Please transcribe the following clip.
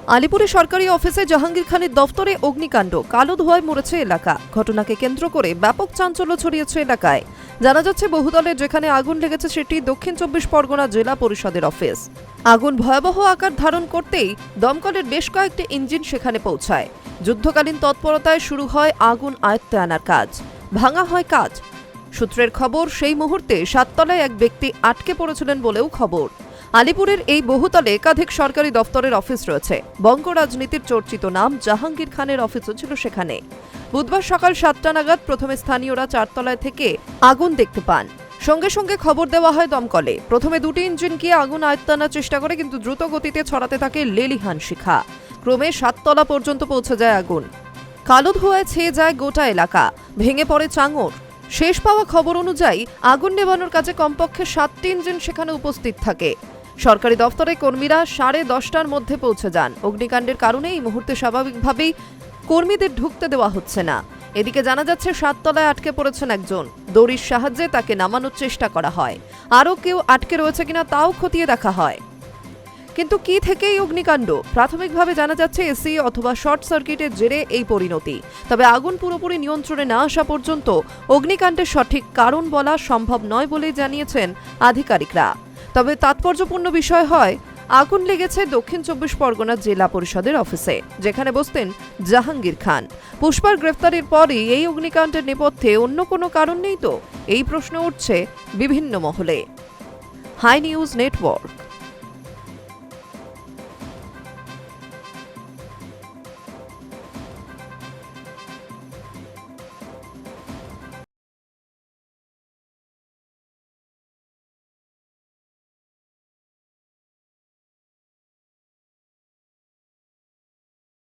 আলিপুরে সরকারি অফিসে জাহাঙ্গীর খানের দফতরে অগ্নিকাণ্ড, কালো ধোঁয়ায় মরেছে এলাকা। ঘটনাকে কেন্দ্র করে ব্যাপক চাঞ্চল্য ছড়িয়েছে এলাকায়। জানা যাচ্ছে, বহুতলে যেখানে আগুন লেগেছে সেটি দক্ষিণ 24 পরগনা জেলা পরিষদের অফিস। আগুন ভয়াবহ আকার ধারণ করতেই দমকলের বেশ কয়েকটি ইঞ্জিন সেখানে পৌঁছায়। যুদ্ধকালীন তৎপরতায় শুরু হয় আগুন আয়ত্তে আনার কাজ, ভাঙা হয় কাজ। সূত্রের খবর, সেই মুহূর্তে 7 তলায় এক ব্যক্তি আটকে পড়েছিলেন বলেও খবর। আলিপুরের এই বহুতলে একাধিক সরকারি দফতরের অফিস রয়েছে। বঙ্গ রাজনীতির চর্চিত নাম জাহাঙ্গীর খানের অফিসও ছিল সেখানে। বুধবার সকাল 7টা নাগাদ প্রথমে স্থানীয়রা 4 তলায় থেকে আগুন দেখতে পান। সঙ্গে সঙ্গে খবর দেওয়া হয় দমকলে। প্রথমে 2টি ইঞ্জিন গিয়ে আগুন আয়ত্তে আনার চেষ্টা করে, কিন্তু দ্রুত গতিতে ছড়াতে থাকে লেলিহান শিখা। ক্রমে 7 তলা পর্যন্ত পৌঁছে যায় আগুন। কালো ধোঁয়ায় ছেয়ে যায় গোটা এলাকা, ভেঙে পড়ে চাঙড়। শেষ পাওয়া খবর অনুযায়ী আগুন নেভানোর কাজে কমপক্ষে 7টি ইঞ্জিন সেখানে উপস্থিত থাকে। সরকারি দফতরে কর্মীরা 10:30টার মধ্যে পৌঁছে যান। অগ্নিকাণ্ডের কারণে এই মুহূর্তে স্বাভাবিকভাবেই কর্মীদের ঢুকতে দেওয়া হচ্ছে না। এদিকে জানা যাচ্ছে, 7 তলায় আটকে পড়েছেন একজন। দড়ির সাহায্যে তাকে নামানোর চেষ্টা করা হয়। আরও কেউ আটকে রয়েছে কিনা তাও খতিয়ে দেখা হয়। কিন্তু কি থেকে এই অগ্নিকাণ্ড? প্রাথমিকভাবে জানা যাচ্ছে এসি অথবা শর্ট সার্কিটের জেরে এই পরিণতি। তবে আগুন পুরোপুরি নিয়ন্ত্রণে না আসা পর্যন্ত অগ্নিকাণ্ডের সঠিক কারণ বলা সম্ভব নয় বলেই জানিয়েছেন আধিকারিকরা। তবে তাৎপর্যপূর্ণ বিষয় হয়, আগুন লেগেছে দক্ষিণ 24 পরগনা জেলা পরিষদের অফিসে, যেখানে বসতেন জাহাঙ্গীর খান। পুষ্পার গ্রেফতারের পরই এই অগ্নিকাণ্ডের নেপথ্যে অন্য কোনো কারণ নেই তো? এই প্রশ্ন উঠছে বিভিন্ন মহলে। Hi News network.